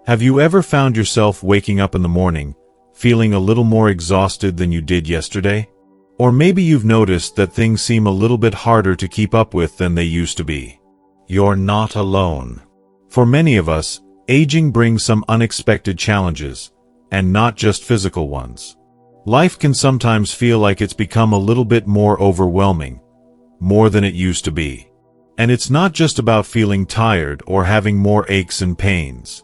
Have you ever found yourself waking up in the morning, feeling a little more exhausted than you did yesterday? Or maybe you've noticed that things seem a little bit harder to keep up with than they used to be. You're not alone. For many of us, aging brings some unexpected challenges, and not just physical ones. Life can sometimes feel like it's become a little bit more overwhelming, more than it used to be. And it's not just about feeling tired or having more aches and pains.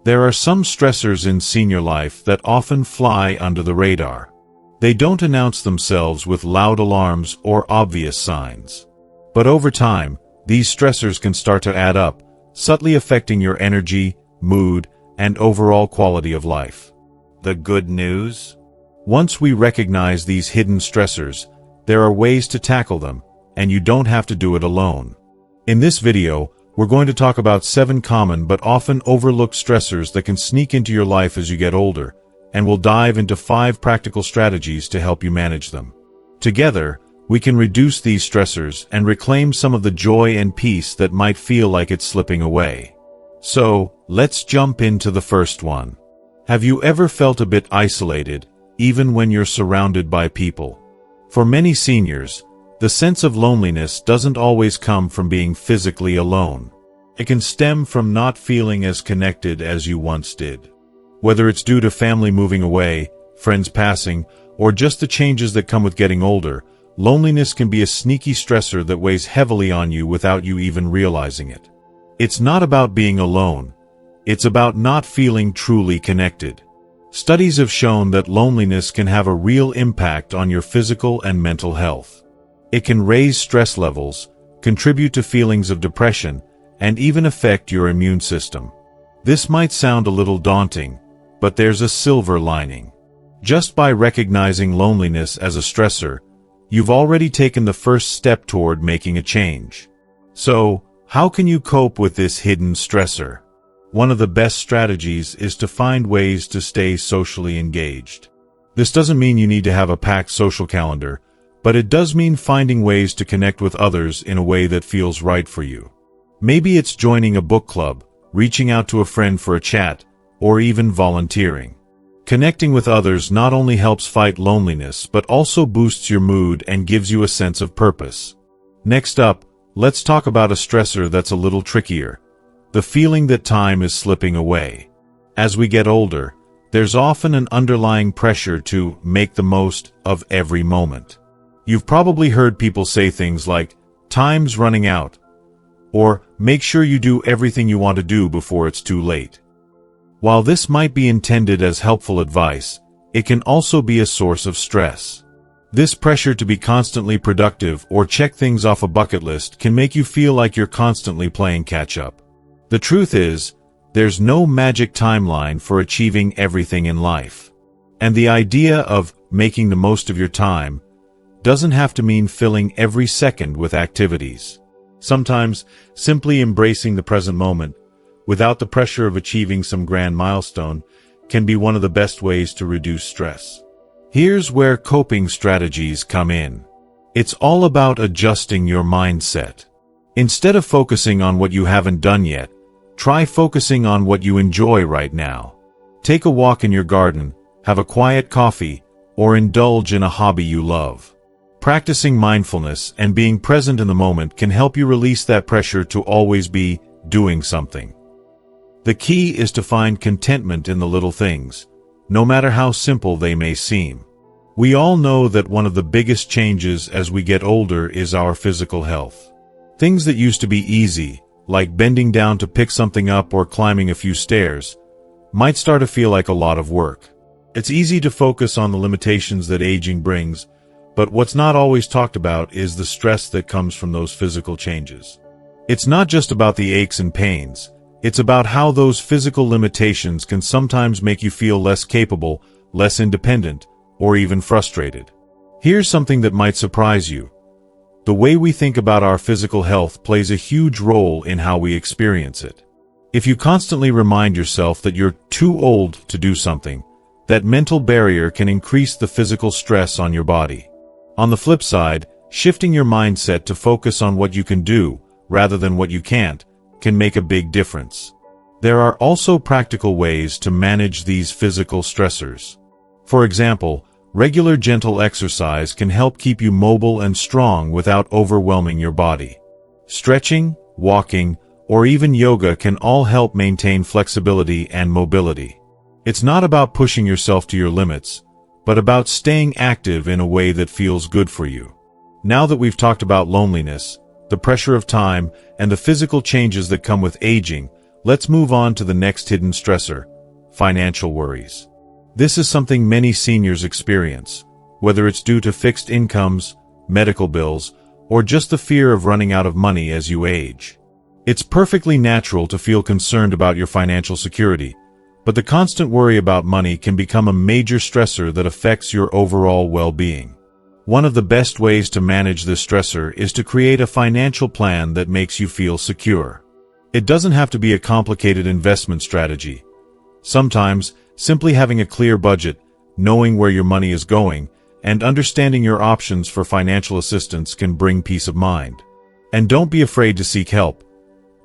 There are some stressors in senior life that often fly under the radar. They don't announce themselves with loud alarms or obvious signs. But over time, these stressors can start to add up, subtly affecting your energy, mood, and overall quality of life. The good news? Once we recognize these hidden stressors, there are ways to tackle them, and you don't have to do it alone. In this video, we're going to talk about 7 common but often overlooked stressors that can sneak into your life as you get older, and we'll dive into 5 practical strategies to help you manage them. Together, we can reduce these stressors and reclaim some of the joy and peace that might feel like it's slipping away. So, let's jump into the first one. Have you ever felt a bit isolated, even when you're surrounded by people? For many seniors, the sense of loneliness doesn't always come from being physically alone. It can stem from not feeling as connected as you once did. Whether it's due to family moving away, friends passing, or just the changes that come with getting older, loneliness can be a sneaky stressor that weighs heavily on you without you even realizing it. It's not about being alone. It's about not feeling truly connected. Studies have shown that loneliness can have a real impact on your physical and mental health. It can raise stress levels, contribute to feelings of depression, and even affect your immune system. This might sound a little daunting, but there's a silver lining. Just by recognizing loneliness as a stressor, you've already taken the first step toward making a change. So, how can you cope with this hidden stressor? One of the best strategies is to find ways to stay socially engaged. This doesn't mean you need to have a packed social calendar, but it does mean finding ways to connect with others in a way that feels right for you. Maybe it's joining a book club, reaching out to a friend for a chat, or even volunteering. Connecting with others not only helps fight loneliness but also boosts your mood and gives you a sense of purpose. Next up, let's talk about a stressor that's a little trickier: the feeling that time is slipping away. As we get older, there's often an underlying pressure to make the most of every moment. You've probably heard people say things like, "Time's running out," or "Make sure you do everything you want to do before it's too late." While this might be intended as helpful advice, it can also be a source of stress. This pressure to be constantly productive or check things off a bucket list can make you feel like you're constantly playing catch-up. The truth is, there's no magic timeline for achieving everything in life. And the idea of making the most of your time doesn't have to mean filling every second with activities. Sometimes, simply embracing the present moment, without the pressure of achieving some grand milestone, can be one of the best ways to reduce stress. Here's where coping strategies come in. It's all about adjusting your mindset. Instead of focusing on what you haven't done yet, try focusing on what you enjoy right now. Take a walk in your garden, have a quiet coffee, or indulge in a hobby you love. Practicing mindfulness and being present in the moment can help you release that pressure to always be doing something. The key is to find contentment in the little things, no matter how simple they may seem. We all know that one of the biggest changes as we get older is our physical health. Things that used to be easy, like bending down to pick something up or climbing a few stairs, might start to feel like a lot of work. It's easy to focus on the limitations that aging brings, but what's not always talked about is the stress that comes from those physical changes. It's not just about the aches and pains. It's about how those physical limitations can sometimes make you feel less capable, less independent, or even frustrated. Here's something that might surprise you. The way we think about our physical health plays a huge role in how we experience it. If you constantly remind yourself that you're too old to do something, that mental barrier can increase the physical stress on your body. On the flip side, shifting your mindset to focus on what you can do, rather than what you can't, can make a big difference. There are also practical ways to manage these physical stressors. For example, regular gentle exercise can help keep you mobile and strong without overwhelming your body. Stretching, walking, or even yoga can all help maintain flexibility and mobility. It's not about pushing yourself to your limits, but about staying active in a way that feels good for you. Now that we've talked about loneliness, the pressure of time, and the physical changes that come with aging, let's move on to the next hidden stressor: financial worries. This is something many seniors experience, whether it's due to fixed incomes, medical bills, or just the fear of running out of money as you age. It's perfectly natural to feel concerned about your financial security, but the constant worry about money can become a major stressor that affects your overall well-being. One of the best ways to manage this stressor is to create a financial plan that makes you feel secure. It doesn't have to be a complicated investment strategy. Sometimes, simply having a clear budget, knowing where your money is going, and understanding your options for financial assistance can bring peace of mind. And don't be afraid to seek help.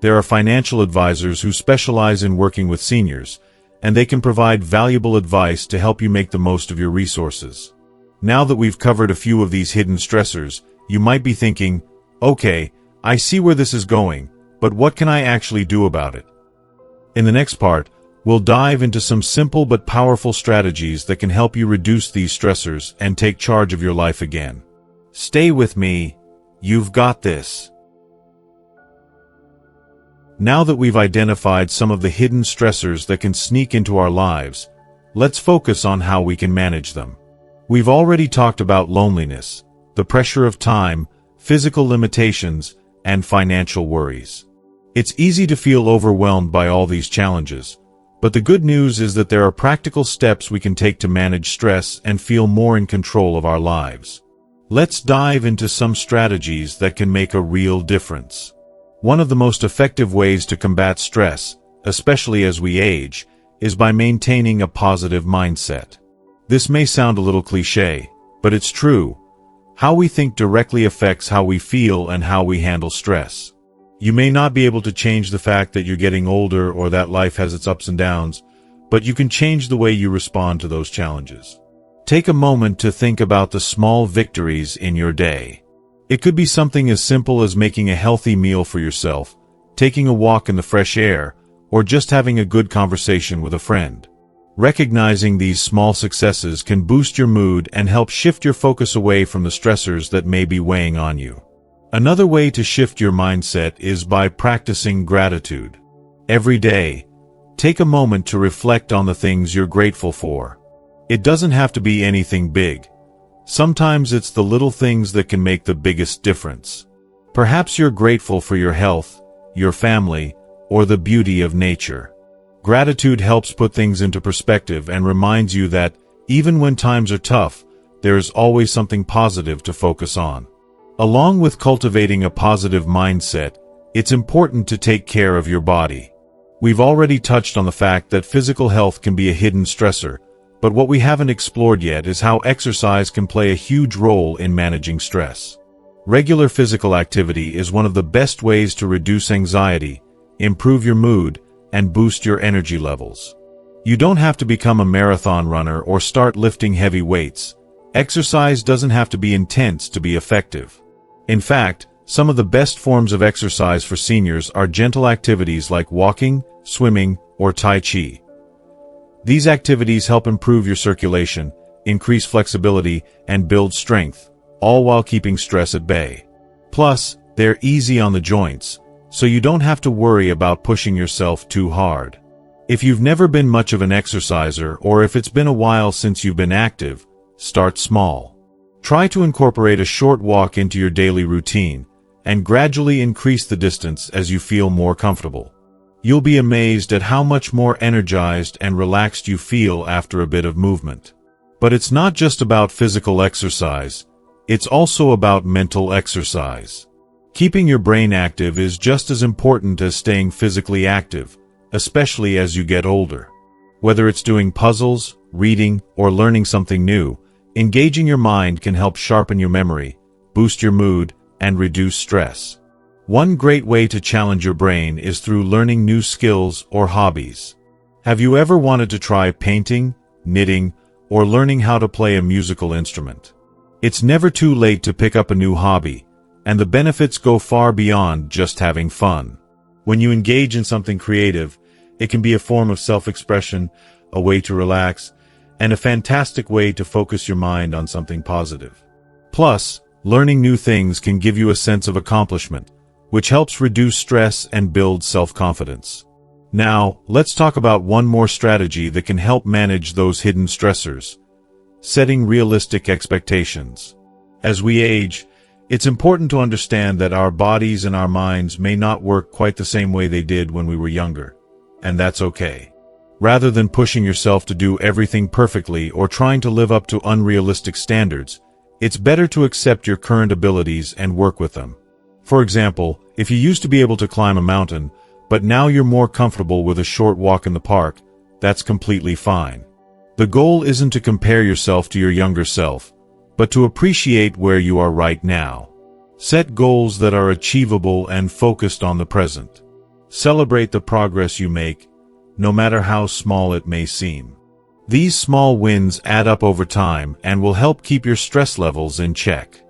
There are financial advisors who specialize in working with seniors, and they can provide valuable advice to help you make the most of your resources. Now that we've covered a few of these hidden stressors, you might be thinking, okay, I see where this is going, but what can I actually do about it? In the next part, we'll dive into some simple but powerful strategies that can help you reduce these stressors and take charge of your life again. Stay with me. You've got this. Now that we've identified some of the hidden stressors that can sneak into our lives, let's focus on how we can manage them. We've already talked about loneliness, the pressure of time, physical limitations, and financial worries. It's easy to feel overwhelmed by all these challenges, but the good news is that there are practical steps we can take to manage stress and feel more in control of our lives. Let's dive into some strategies that can make a real difference. One of the most effective ways to combat stress, especially as we age, is by maintaining a positive mindset. This may sound a little cliché, but it's true. How we think directly affects how we feel and how we handle stress. You may not be able to change the fact that you're getting older or that life has its ups and downs, but you can change the way you respond to those challenges. Take a moment to think about the small victories in your day. It could be something as simple as making a healthy meal for yourself, taking a walk in the fresh air, or just having a good conversation with a friend. Recognizing these small successes can boost your mood and help shift your focus away from the stressors that may be weighing on you. Another way to shift your mindset is by practicing gratitude. Every day, take a moment to reflect on the things you're grateful for. It doesn't have to be anything big. Sometimes it's the little things that can make the biggest difference. Perhaps you're grateful for your health, your family, or the beauty of nature. Gratitude helps put things into perspective and reminds you that, even when times are tough, there is always something positive to focus on. Along with cultivating a positive mindset, it's important to take care of your body. We've already touched on the fact that physical health can be a hidden stressor, but what we haven't explored yet is how exercise can play a huge role in managing stress. Regular physical activity is one of the best ways to reduce anxiety, improve your mood, and boost your energy levels. You don't have to become a marathon runner or start lifting heavy weights. Exercise doesn't have to be intense to be effective. In fact, some of the best forms of exercise for seniors are gentle activities like walking, swimming, or Tai Chi. These activities help improve your circulation, increase flexibility, and build strength, all while keeping stress at bay. Plus, they're easy on the joints, so you don't have to worry about pushing yourself too hard. If you've never been much of an exerciser or if it's been a while since you've been active, start small. Try to incorporate a short walk into your daily routine, and gradually increase the distance as you feel more comfortable. You'll be amazed at how much more energized and relaxed you feel after a bit of movement. But it's not just about physical exercise, it's also about mental exercise. Keeping your brain active is just as important as staying physically active, especially as you get older. Whether it's doing puzzles, reading, or learning something new, engaging your mind can help sharpen your memory, boost your mood, and reduce stress. One great way to challenge your brain is through learning new skills or hobbies. Have you ever wanted to try painting, knitting, or learning how to play a musical instrument? It's never too late to pick up a new hobby, and the benefits go far beyond just having fun. When you engage in something creative, it can be a form of self-expression, a way to relax, and a fantastic way to focus your mind on something positive. Plus, learning new things can give you a sense of accomplishment, which helps reduce stress and build self-confidence. Now, let's talk about one more strategy that can help manage those hidden stressors: setting realistic expectations. As we age, it's important to understand that our bodies and our minds may not work quite the same way they did when we were younger, and that's okay. Rather than pushing yourself to do everything perfectly or trying to live up to unrealistic standards, it's better to accept your current abilities and work with them. For example, if you used to be able to climb a mountain, but now you're more comfortable with a short walk in the park, that's completely fine. The goal isn't to compare yourself to your younger self, but to appreciate where you are right now. Set goals that are achievable and focused on the present. Celebrate the progress you make, no matter how small it may seem. These small wins add up over time and will help keep your stress levels in check.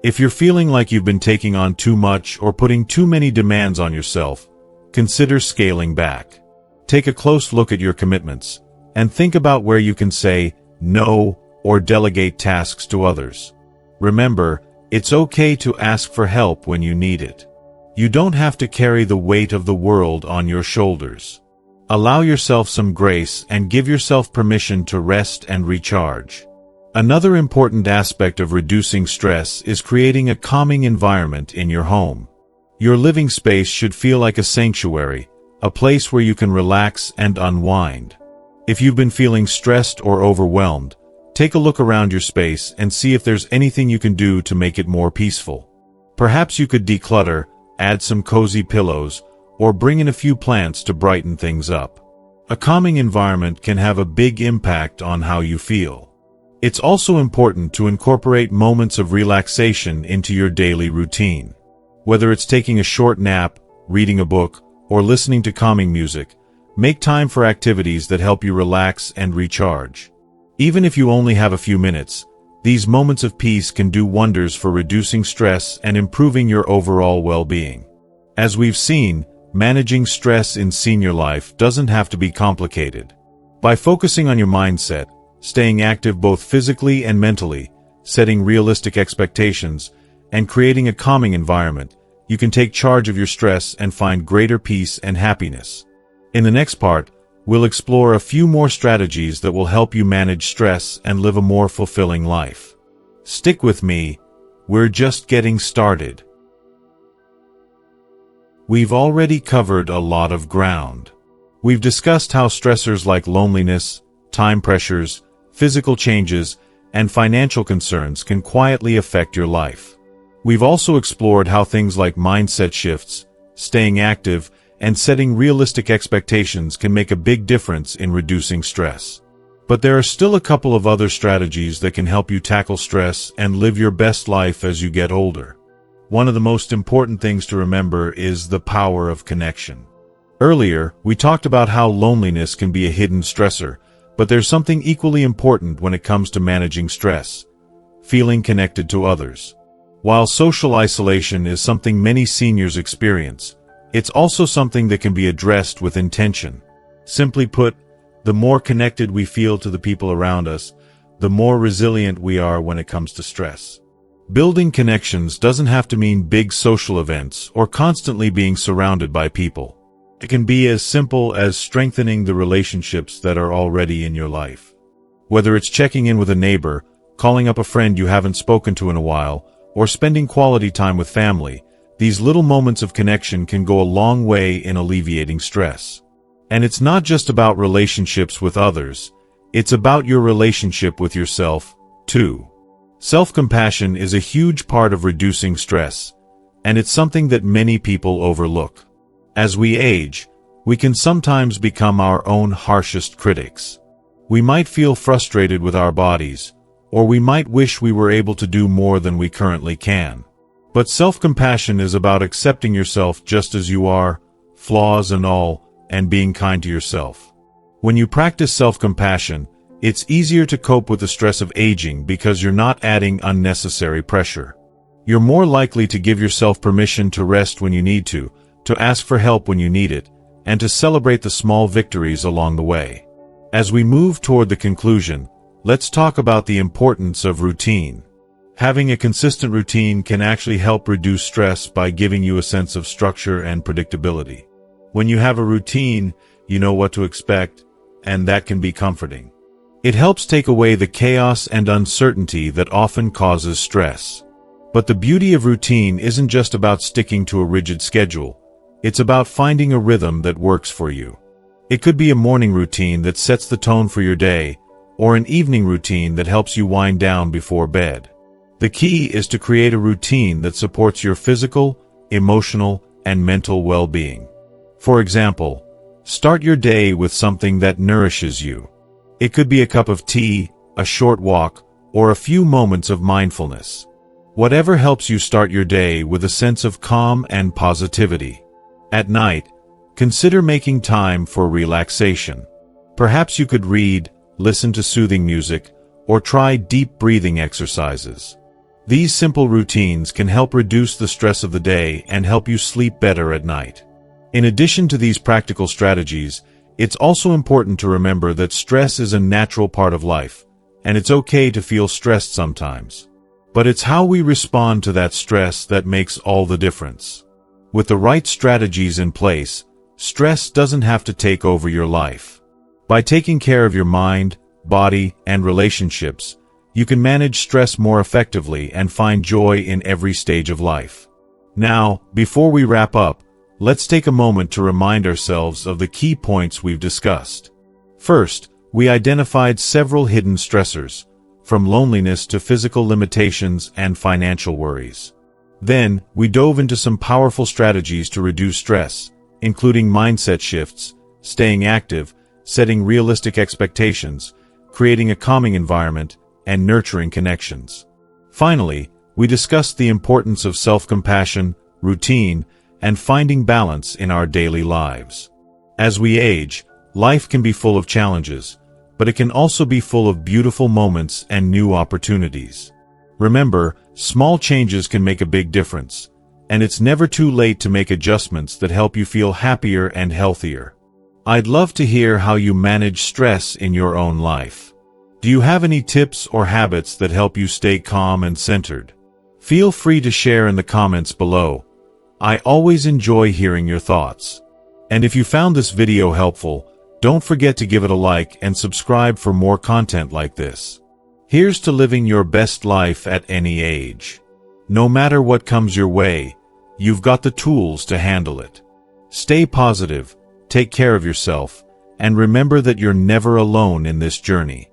If you're feeling like you've been taking on too much or putting too many demands on yourself, consider scaling back. Take a close look at your commitments and think about where you can say no or delegate tasks to others. Remember, it's okay to ask for help when you need it. You don't have to carry the weight of the world on your shoulders. Allow yourself some grace and give yourself permission to rest and recharge. Another important aspect of reducing stress is creating a calming environment in your home. Your living space should feel like a sanctuary, a place where you can relax and unwind. If you've been feeling stressed or overwhelmed, take a look around your space and see if there's anything you can do to make it more peaceful. Perhaps you could declutter, add some cozy pillows, or bring in a few plants to brighten things up. A calming environment can have a big impact on how you feel. It's also important to incorporate moments of relaxation into your daily routine. Whether it's taking a short nap, reading a book, or listening to calming music, make time for activities that help you relax and recharge. Even if you only have a few minutes, these moments of peace can do wonders for reducing stress and improving your overall well-being. As we've seen, managing stress in senior life doesn't have to be complicated. By focusing on your mindset, staying active both physically and mentally, setting realistic expectations, and creating a calming environment, you can take charge of your stress and find greater peace and happiness. In the next part, we'll explore a few more strategies that will help you manage stress and live a more fulfilling life. Stick with me, we're just getting started. We've already covered a lot of ground. We've discussed how stressors like loneliness, time pressures, physical changes, and financial concerns can quietly affect your life. We've also explored how things like mindset shifts, staying active, and setting realistic expectations can make a big difference in reducing stress. But there are still a couple of other strategies that can help you tackle stress and live your best life as you get older. One of the most important things to remember is the power of connection. Earlier, we talked about how loneliness can be a hidden stressor, but there's something equally important when it comes to managing stress: feeling connected to others. While social isolation is something many seniors experience, it's also something that can be addressed with intention. Simply put, the more connected we feel to the people around us, the more resilient we are when it comes to stress. Building connections doesn't have to mean big social events or constantly being surrounded by people. It can be as simple as strengthening the relationships that are already in your life. Whether it's checking in with a neighbor, calling up a friend you haven't spoken to in a while, or spending quality time with family, these little moments of connection can go a long way in alleviating stress. And it's not just about relationships with others, it's about your relationship with yourself, too. Self-compassion is a huge part of reducing stress, and it's something that many people overlook. As we age, we can sometimes become our own harshest critics. We might feel frustrated with our bodies, or we might wish we were able to do more than we currently can. But self-compassion is about accepting yourself just as you are, flaws and all, and being kind to yourself. When you practice self-compassion, it's easier to cope with the stress of aging because you're not adding unnecessary pressure. You're more likely to give yourself permission to rest when you need to ask for help when you need it, and to celebrate the small victories along the way. As we move toward the conclusion, let's talk about the importance of routine. Having a consistent routine can actually help reduce stress by giving you a sense of structure and predictability. When you have a routine, you know what to expect, and that can be comforting. It helps take away the chaos and uncertainty that often causes stress. But the beauty of routine isn't just about sticking to a rigid schedule. It's about finding a rhythm that works for you. It could be a morning routine that sets the tone for your day, or an evening routine that helps you wind down before bed. The key is to create a routine that supports your physical, emotional, and mental well-being. For example, start your day with something that nourishes you. It could be a cup of tea, a short walk, or a few moments of mindfulness. Whatever helps you start your day with a sense of calm and positivity. At night, consider making time for relaxation. Perhaps you could read, listen to soothing music, or try deep breathing exercises. These simple routines can help reduce the stress of the day and help you sleep better at night. In addition to these practical strategies, it's also important to remember that stress is a natural part of life, and it's okay to feel stressed sometimes. But it's how we respond to that stress that makes all the difference. With the right strategies in place, stress doesn't have to take over your life. By taking care of your mind, body, and relationships, you can manage stress more effectively and find joy in every stage of life. Now, before we wrap up, let's take a moment to remind ourselves of the key points we've discussed. First, we identified several hidden stressors, from loneliness to physical limitations and financial worries. Then, we dove into some powerful strategies to reduce stress, including mindset shifts, staying active, setting realistic expectations, creating a calming environment, and nurturing connections. Finally, we discussed the importance of self-compassion, routine, and finding balance in our daily lives. As we age, life can be full of challenges, but it can also be full of beautiful moments and new opportunities. Remember, small changes can make a big difference, and it's never too late to make adjustments that help you feel happier and healthier. I'd love to hear how you manage stress in your own life. Do you have any tips or habits that help you stay calm and centered? Feel free to share in the comments below. I always enjoy hearing your thoughts. And if you found this video helpful, don't forget to give it a like and subscribe for more content like this. Here's to living your best life at any age. No matter what comes your way, you've got the tools to handle it. Stay positive, take care of yourself, and remember that you're never alone in this journey.